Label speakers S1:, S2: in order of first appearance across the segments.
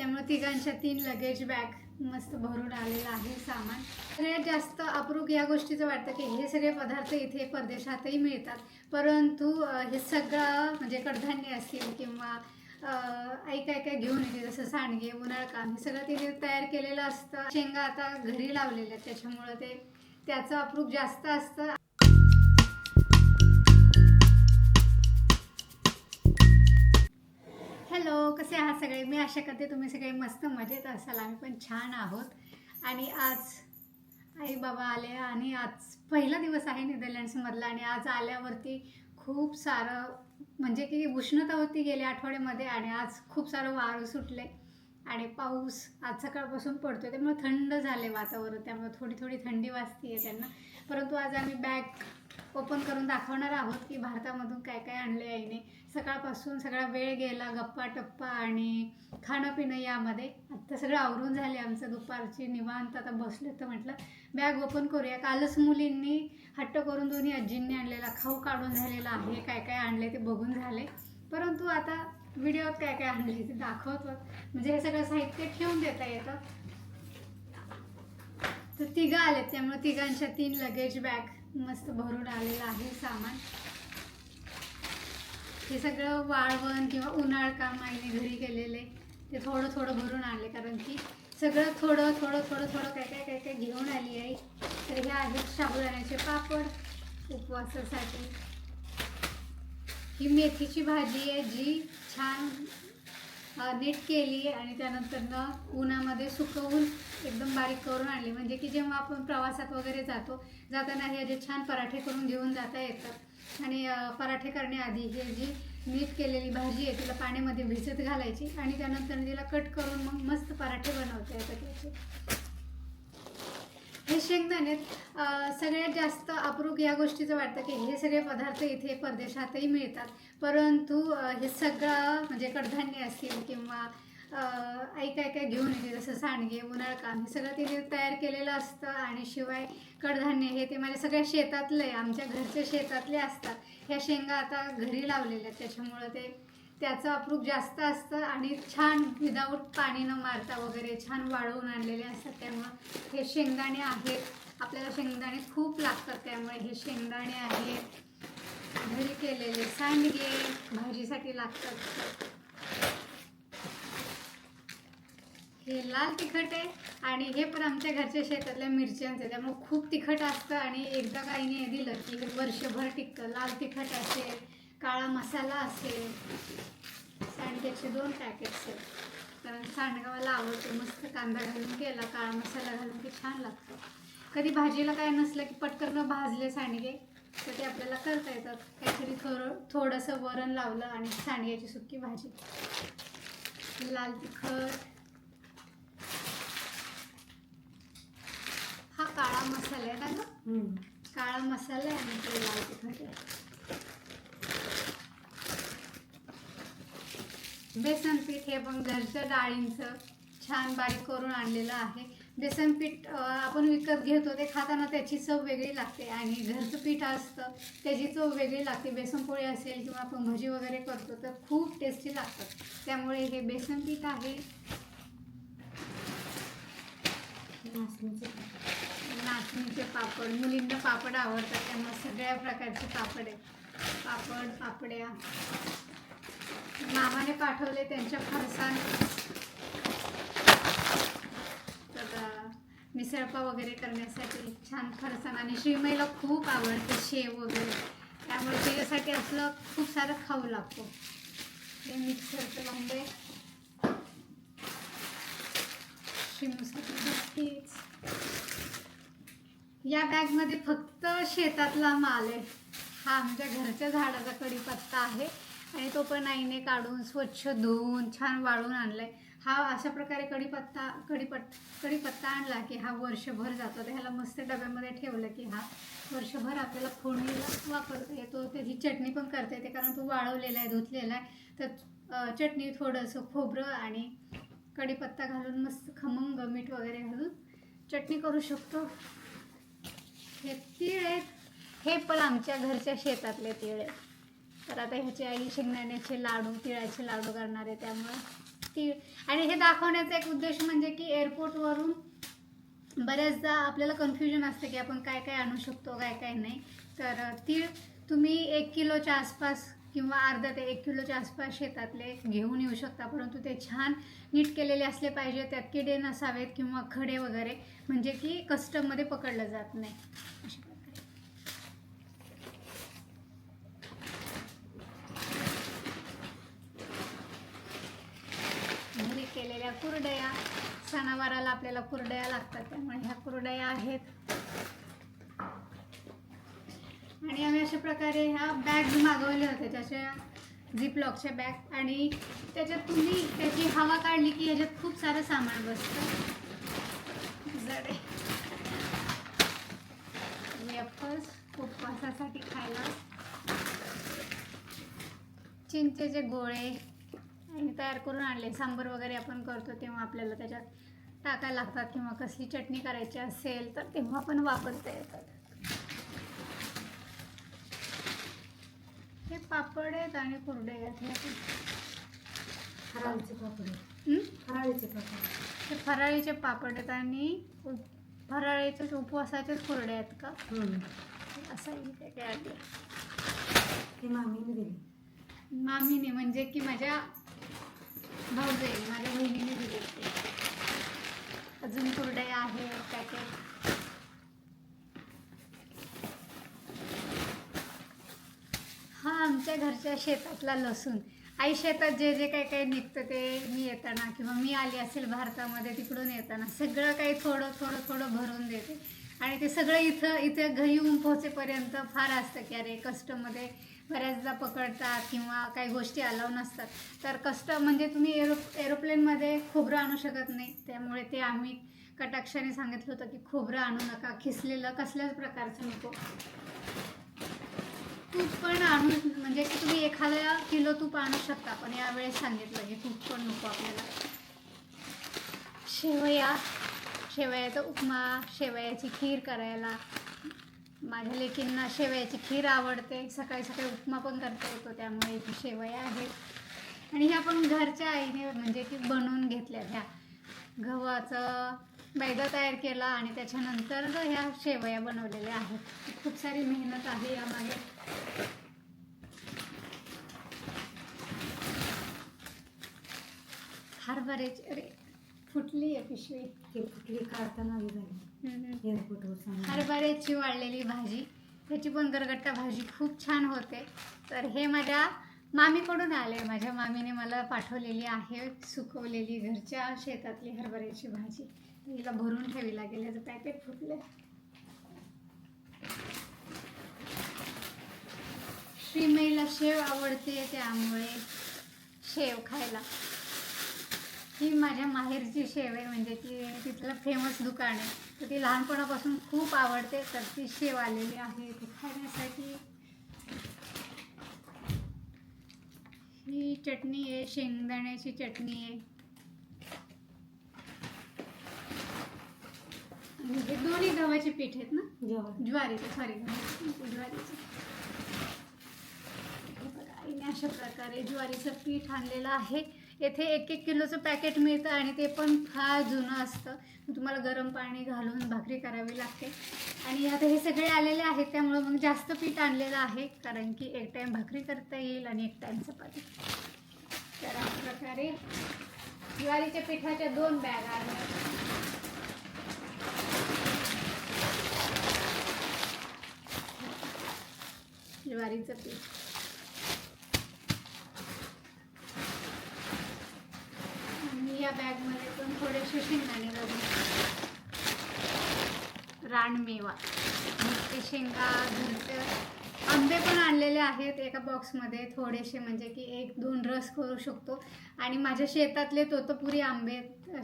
S1: त्यामुळे तिघांच्या 3 luggage bag मस्त भरून आलेलं आहे सामान. सगळ्यात जास्त अप्रूप या गोष्टीचं वाटतं की हे सगळे पदार्थ इथे परदेशातही मिळतात, परंतु हे सगळं म्हणजे कडधान्य असतील किंवा आई काय काय घेऊन येते, जसं सांडगे, उन्हाळकाम, हे सगळं तिने तयार केलेलं असतं. शेंगा आता घरी लावलेल्या आहेत, त्याच्यामुळं त्याचं अप्रूप जास्त असतं. हॅलो, कसे आहात सगळे? मी आशा करते तुम्ही सगळे मस्त मजेत असाल. आम्ही पण छान आहोत. आणि आज आई बाबा आले आणि आज पहिला दिवस आहे नेदरलँड्समधला. आणि आज आल्यावरती खूप सारं म्हणजे की उष्णता होती गेल्या आठवड्यामध्ये आणि आज खूप सारं वारं सुटले आणि पाऊस आज सकाळपासून पडतोय, त्यामुळे थंड झाले वातावरण, त्यामुळे थोडी थोडी थंडी वाजते त्यांना. परंतु आज आम्ही बॅग ओपन करून दाखवणार आहोत की भारतामधून काय काय आणले आईने. सकाळपासून सगळा वेळ गेला गप्पा टप्पा आणि खाणं पिणं यामध्ये. आता सगळं आवरून झाले आमचं, दुपारची निवांत आता बसले, तर म्हटलं बॅग ओपन करूया. कालच मुलींनी हट्ट करून दोन्ही आजींनी आणलेला खाऊ काढून झालेला आहे, काय काय आणले ते बघून झाले. परंतु आता व्हिडिओत काय काय आणले ते दाखवतो, म्हणजे हे सगळं साहित्य ठेवून देता येतं. तर तिघं आलेत, त्यामुळे तिघांच्या 3 लगेज बॅग मस्त भरून आलेलं आहे सामान. हे सगळं वाळवण किंवा उन्हाळ काम आईने घरी केलेले ते थोडं थोडं भरून आणले, कारण की सगळं थोडं थोडं थोडं थोडं काय काय काय काय घेऊन आली आहे. तर हे आहेत साबुदाण्याचे पापड उपवासासाठी. ही मेथीची भाजी आहे जी छान नीट केली आणि त्यानंतर उन्हामध्ये सुकवून एकदम बारीक करून आणली, म्हणजे की जेव्हा आपण प्रवासात वगैरे जाताना हे जे छान पराठे करून घेऊन जाता येतात. आणि पराठे करण्याआधी हे जी नीट केलेली भाजी आहे तिला पाण्यामध्ये भिजत घालायची आणि त्यानंतर तिला कट करून मग मस्त पराठे बनवता येतात त्याचे. हे शेंगदाणे सगळ्यात जास्त अप्रूप या गोष्टीचं वाटतं की हे सगळे पदार्थ इथे परदेशातही मिळतात, परंतु हे सगळं म्हणजे कडधान्य असतील किंवा आई काय काय घेऊन येते, जसं सांडगे, उन्हाळकाम, हे सगळं तिने तयार केलेलं असतं. आणि शिवाय कडधान्य हे ते माझ्या सगळ्या शेतातले, आमच्या घरच्या शेतातले असतात. ह्या शेंगा आता घरी लावलेल्या आहेत, त्याच्यामुळं त्याचं अप्रूप जास्त असतं. आणि छान विदाऊट पाणी न मारता वगैरे छान वाळवून आणलेले असतात. त्यामुळं हे शेंगदाणे आहेत, आपल्याला शेंगदाणे खूप लागतात, त्यामुळे हे शेंगदाणे आहेत. घरी केलेले सांडगे भाजीसाठी लागतात. हे लाल तिखट आहे आणि हे पण आमच्या घरच्या शेतातल्या मिरच्यांचे, त्यामुळे खूप तिखट असतं. आणि एकदा काहीने दिलं की हे वर्षभर टिकतं. लाल तिखट असेल, काळा मसाला असेल, सांडग्याचे 2 पॅकेट्स आहेत, कारण सांडगा मला आवडतो. मस्त कांदा घालून केला, काळा मसाला घालून की छान लागतं. कधी भाजीला काय नसलं की पटकन भाजले सांडगे तर ते आपल्याला करता येतात. काहीतरी थोडंसं वरण लावलं आणि सांडग्याची सुकी भाजी. लाल तिखट, हा काळा मसाला आहे ना ग, काळा मसाला आहे आणि ते लाल तिखट आहे. बेसन पीठ हे पण घरच्या डाळींचं छान बारीक करून आणलेलं आहे. बेसन पीठ आपण विकत घेतो ते खाताना त्याची चव वेगळी लागते आणि घरचं पीठ असतं त्याची चव वेगळी लागते. बेसन पोळी असेल किंवा आपण भजी वगैरे करतो तर खूप टेस्टी लागतात. त्यामुळे हे बेसन पीठ आहे. नाचणीचे पापड, मुलींना पापड आवडतात त्यामुळे सगळ्या प्रकारचे पापड आहेत. पापड्या मामाने पाठवले त्यांच्या फरसाण. तर मिसळपा वगैरे करण्यासाठी छान फरसाण. आणि श्रीमईला खूप आवडते शेव वगैरे, त्यामुळे त्याच्यासाठी असलं खूप सारं खाऊ लागतो. हे मिक्सरचं भांडे, शिमूसाठी बिस्किट्स. या बॅगमध्ये फक्त शेतातला माल आहे. हा आमच्या घरच्या झाडाचा कढीपत्ता आहे आणि तो पण आईने काढून स्वच्छ धुवून छान वाळून आणलाय. हा अशा प्रकारे कढीपत्ता आणला की हा वर्षभर जातो. तर ह्याला मस्त डब्यामध्ये ठेवलं की हा वर्षभर आपल्याला फोडणीला वापरता येतो. त्याची चटणी पण करता येते कारण तो वाळवलेला आहे, धुतलेला आहे. तर चटणी थोडंसं खोबरं आणि कढीपत्ता घालून मस्त खमंग मीठ वगैरे घालून चटणी करू शकतो. हे तीळ आहेत, हे पण आमच्या घरच्या शेतातले तीळ आहेत. तर आता ह्याची आई शेंगदाण्याचे लाडू, तिळाचे लाडू करणार आहे, त्यामुळे तीळ. आणि हे दाखवण्याचा एक उद्देश म्हणजे की एअरपोर्टवरून बऱ्याचदा आपल्याला कन्फ्युजन असतं की आपण काय काय आणू शकतो, काय काय नाही. तर तीळ तुम्ही 1 किलोच्या आसपास किंवा अर्धा ते 1 किलोच्या आसपास शेतातले घेऊन येऊ शकता, परंतु ते छान नीट केलेले असले पाहिजे, त्यात किडे नसावेत किंवा खडे वगैरे, म्हणजे की कस्टममध्ये पकडलं जात नाही. अशा प्रकारे घरी केलेल्या कुरडया, सणावाराला आपल्याला कुरडया लागतात, त्यामुळे ह्या कुरडया आहेत. आणि आम्ही अशा प्रकारे ह्या बॅग्स मागवल्या होत्या, त्याच्या झिपलॉकच्या बॅग, आणि त्याच्यात तुम्ही त्याची हवा काढली की ह्याच्यात खूप सारं सामान बसतं. जडे वेफर्स उपवासासाठी खायला, चिंचेचे गोळे आणि तयार करून आणले. सांबर वगैरे आपण करतो तेव्हा आपल्याला त्याच्यात टाकायला लागतात, किंवा कसली चटणी करायची असेल तर तेव्हा पण वापरता येतात. हे पापड आहेत आणि कुरडे आहेत.
S2: फराळीचे पापड आहेत. फराळीचे पापड,
S1: हे फराळीचे पापड आहेत आणि फराळीचे उपवासाचेच कुरडे आहेत का? असं काय काय आले.
S2: ते मामीने दिले.
S1: मामीने म्हणजे की माझ्या भाऊजाईने, माझ्या बहिणीने दिले ते. अजून कुरडया आहेत पॅकेट. हा आमच्या घरच्या शेतातला लसूण. आई शेतात जे जे काही काही निघतं ते मी येताना किंवा मी आली असेल भारतामध्ये तिकडून येताना सगळं काही थोडं थोडं थोडं भरून देते. आणि ते सगळं इथे घरी येऊन पोहोचेपर्यंत फार असतं की अरे कस्टममध्ये बऱ्याचदा पकडतात किंवा काही गोष्टी अलाव नसतात. तर म्हणजे तुम्ही एरोप्लेनमध्ये खोबरं आणू शकत नाही, त्यामुळे ते आम्ही कटाक्षाने सांगितलं होतं की खोबरं आणू नका, खिसलेलं कसल्याच प्रकारचं नको. तूप पण आणून म्हणजे की तुम्ही 1 किलो तूप आणू शकता, पण यावेळेस सांगितलं की तूप पण नको आपल्याला. शेवयाचा उपमा, शेवयाची खीर करायला. माझ्या लेकींना शेवयाची खीर आवडते. सकाळी सकाळी उपमा पण करता येतो, त्यामुळे इथे शेवया आहेत. आणि ह्या पण घरच्या आईने म्हणजे की बनवून घेतल्या. ह्या गव्हाचं मैदा तयार केला आणि त्याच्यानंतर ह्या शेवया बनवलेल्या आहेत. खूप सारी मेहनत आहे यामागे. हरभऱ्याची, अरे फुटली आहे पिशवी.
S2: ते फुटली काढताना झाली एअरपोर्टवर.
S1: हरभऱ्याची वाळलेली भाजी, ह्याची पण गरगट्टा भाजी खूप छान होते. तर हे माझ्या मामीकडून आले. माझ्या मामीने मला पाठवलेली आहे सुकवलेली घरच्या शेतातली हरभऱ्याची भाजी. हिला भरून ठेवी लागेल. याचं पॅकेट फुटले. श्रीमईला शेव आवडते, त्यामुळे शेव खायला. ही माझ्या माहेरची शेव आहे, म्हणजे की तिथलं फेमस दुकान आहे, तर ती लहानपणापासून खूप आवडते. तर ती शेव आलेली आहे ती खाण्यासाठी. ही चटणी आहे, शेंगदाण्याची चटणी आहे. आणि हे दोन्ही गव्हाचे पीठ आहेत ना, ज्वारीचे, ज्वारीचे. आईने अशा प्रकारे ज्वारीचं पीठ आणलेलं आहे. येथे 1-1 किलोचं पॅकेट मिळतं आणि ते पण फार जुनं असतं. तुम्हाला गरम पाणी घालून भाकरी करावी लागते. आणि आता हे सगळे आलेले आहेत, त्यामुळं मग जास्त पीठ आणलेलं आहे, कारण की एक टाईम भाकरी करता येईल आणि एक टाईम चपाती. तर अशा प्रकारे ज्वारीच्या पिठाच्या 2 बॅग आहेत. ज्वारीचं पीठ. आणि या बॅगमध्ये पण थोडेसे शेंगदाणे घालून, रानमेवा, ते शेंगा, घरचं आंबे पण आणलेले आहेत एका बॉक्समध्ये थोडेसे, म्हणजे की 1-2 रस करू शकतो. आणि माझ्या शेतातले तोतापुरी आंबे,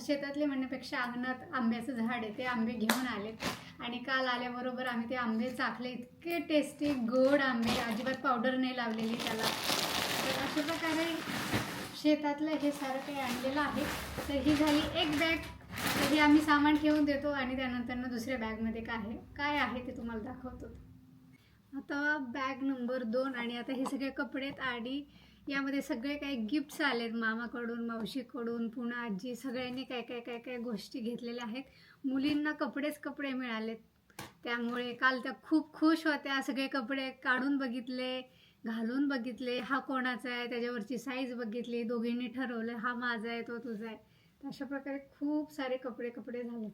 S1: शेतातले म्हणण्यापेक्षा अंगणात आंब्याचं झाड आहे, ते आंबे घेऊन आले. आणि काल आल्याबरोबर आम्ही ते आंबे चाखले. इतके टेस्टी गोड आंबे, अजिबात पावडर नाही लावलेली त्याला. तर अशा प्रकारे शेतातलं हे सारं काही आणलेलं आहे. तर ही झाली एक बॅग. तर ही आम्ही सामान ठेवून देतो आणि त्यानंतर दुसऱ्या बॅगमध्ये काय आहे ते तुम्हाला दाखवतो. आता बॅग नंबर 2. आणि आता हे सगळे कपडे आणि यामध्ये सगळे काही गिफ्ट्स आलेत मामाकडून, मावशीकडून, पुन्हा आजी, सगळ्यांनी काय काय काय काय गोष्टी घेतलेल्या आहेत. मुलींना कपडेच कपडे मिळालेत, त्यामुळे काल त्या खूप खुश होत्या. सगळे कपडे काढून बघितले, घालून बघितले, हा कोणाचा आहे, त्याच्यावरची साईज बघितली, दोघींनी ठरवलं हा माझा आहे तो तुझा आहे. तर अशा प्रकारे खूप सारे कपडे कपडे झालेत.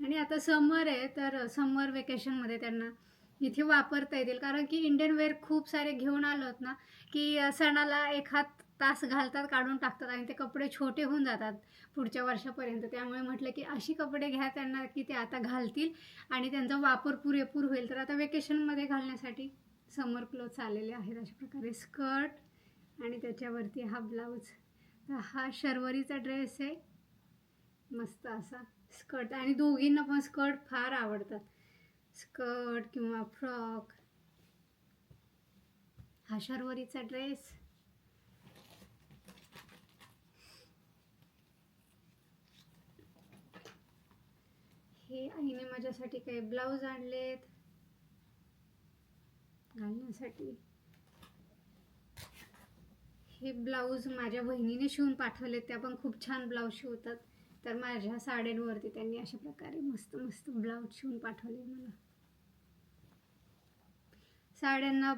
S1: आणि आता समर आहे, तर समर वेकेशनमध्ये त्यांना इथे वापरता येतील, कारण की इंडियन वेअर खूप सारे घेऊन आलोत ना, की सणाला एखाद तास घालतात, काढून टाकतात आणि ते कपडे छोटे होऊन जातात पुढच्या वर्षापर्यंत. त्यामुळे म्हटलं की अशी कपडे घ्या त्यांना की ते आता घालतील आणि त्यांचा वापर पुरेपूर होईल. तर आता वेकेशनमध्ये घालण्यासाठी समर क्लोथ्स आलेले आहेत. अशा प्रकारे स्कर्ट आणि त्याच्यावरती हा ब्लाऊज. तर हा शर्वरीचा ड्रेस आहे, मस्त असा स्कर्ट. आणि दोघींना पण स्कर्ट फार आवडतात, स्कर्ट किंवा फ्रॉक. हा शर्वरीचा ड्रेस. हे आईने माझ्यासाठी काही ब्लाऊज आणलेत घालण्यासाठी. हे ब्लाऊज माझ्या बहिणीने शिवून पाठवलेत, त्या पण खूप छान ब्लाऊज शिवतात. तर माझ्या साड्यांवरती त्यांनी अशा प्रकारे मस्त मस्त ब्लाऊज शिवून पाठवले मला. साड्यांना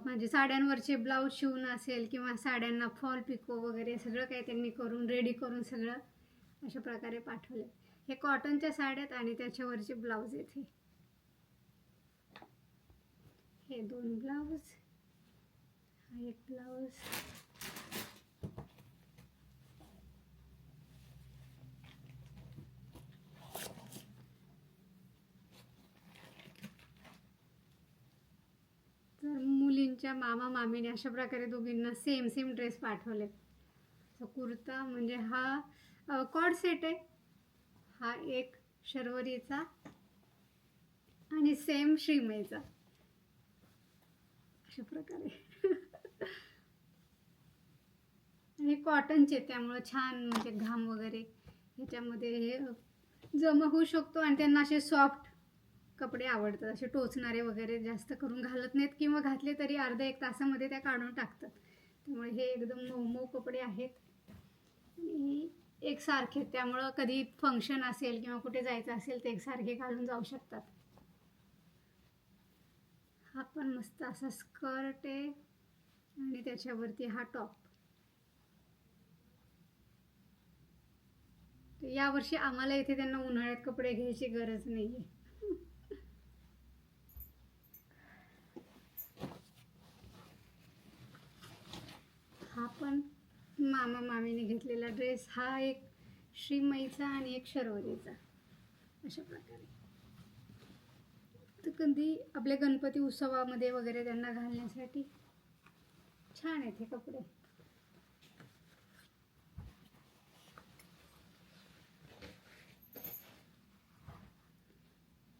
S1: म्हणजे साड्यांवरचे ब्लाऊज शिवून असेल किंवा साड्यांना फॉल पिको वगैरे सगळं काही त्यांनी करून रेडी करून सगळं अशा प्रकारे पाठवले. हे कॉटनच्या साड्यात आणि त्याच्यावरचे ब्लाऊज आहेत. हे 2 ब्लाऊज, हा एक ब्लाऊज. तर मुलींच्या मामा मामीने अशा प्रकारे दोघींना सेम सेम ड्रेस पाठवले. कुर्ता म्हणजे हा कॉड सेट आहे, हा एक शर्वरीचा आणि सेम श्रीमईचा अशा प्रकारे. हे कॉटनचे त्यामुळे छान म्हणजे घाम वगैरे ह्याच्यामध्ये हे जमा होऊ शकतो. आणि त्यांना असे सॉफ्ट कपडे आवडतात, असे टोचणारे वगैरे जास्त करून घालत नाहीत, किंवा घातले तरी अर्धा एक तासामध्ये त्या काढून टाकतात. त्यामुळे हे एकदम मऊ मऊ कपडे आहेत आणि एकसारखे, त्यामुळं कधी फंक्शन असेल किंवा कुठे जायचं असेल ते एकसारखे घालून जाऊ शकतात. हा पण मस्त असा स्कर्ट आहे आणि त्याच्यावरती हा टॉप. यावर्षी आम्हाला इथे त्यांना उन्हाळ्यात कपडे घ्यायची गरज नाहीये. हा पण मामा मामीने घेतलेला ड्रेस, हा एक श्रीमईचा आणि एक शर्वरीचा अशा प्रकारे. तर कधी आपल्या गणपती उत्सवामध्ये वगैरे त्यांना घालण्यासाठी छान आहेत हे कपडे.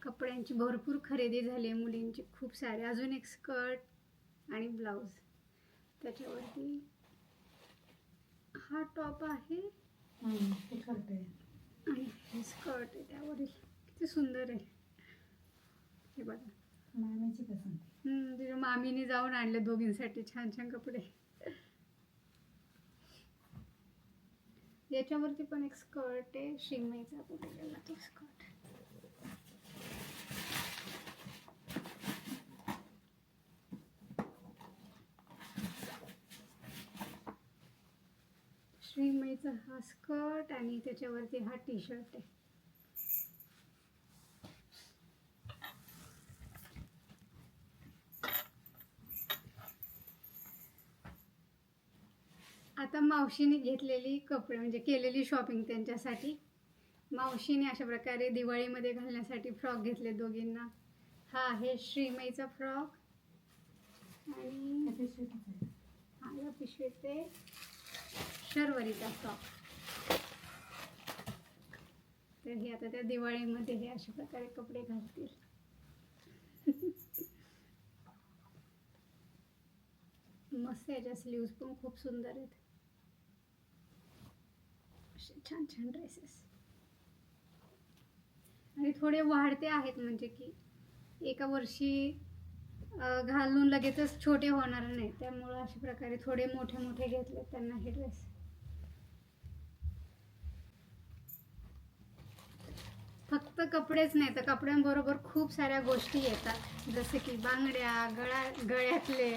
S1: कपड्यांची भरपूर खरेदी झाली मुलींची, खूप सारे. अजून एक स्कर्ट आणि ब्लाऊज, त्याच्यावरती हा टॉप आहे आणि हे स्कर्ट आहे त्यावरील. किती सुंदर आहे हे बघा.
S2: मामीची पसंत.
S1: तिच्या मामीने जाऊन आणले दोघींसाठी छान छान कपडे. याच्यावरती पण एक स्कर्ट आहे श्रीमईचा, कुठे गेला तो स्कर्ट. श्रीमईचा हा स्कर्ट आणि त्याच्यावरती हा टी शर्ट आहे. आता मावशीने घेतलेली कपडे म्हणजे केलेली शॉपिंग त्यांच्यासाठी. मावशीने अशा प्रकारे दिवाळीमध्ये घालण्यासाठी फ्रॉक घेतले दोघींना. हा आहे श्रीमईचा फ्रॉक आणि हा या पिशवीत आहे शर्वरीचा फ्रॉक. तर हे आता त्या दिवाळीमध्ये हे अशा प्रकारे कपडे घालतील. मस्त, याच्या स्लीव्स पण खूप सुंदर आहेत. असे छान छान ड्रेसेस आणि थोडे वाढते आहेत, म्हणजे की एका वर्षी घालून लगेचच छोटे होणार नाही, त्यामुळं अशा प्रकारे थोडे मोठे मोठे घेतले त्यांना हे ड्रेस. फक्त कपडेच नाही तर कपड्यांबरोबर खूप साऱ्या गोष्टी येतात, जसे की बांगड्या, गळ्यातले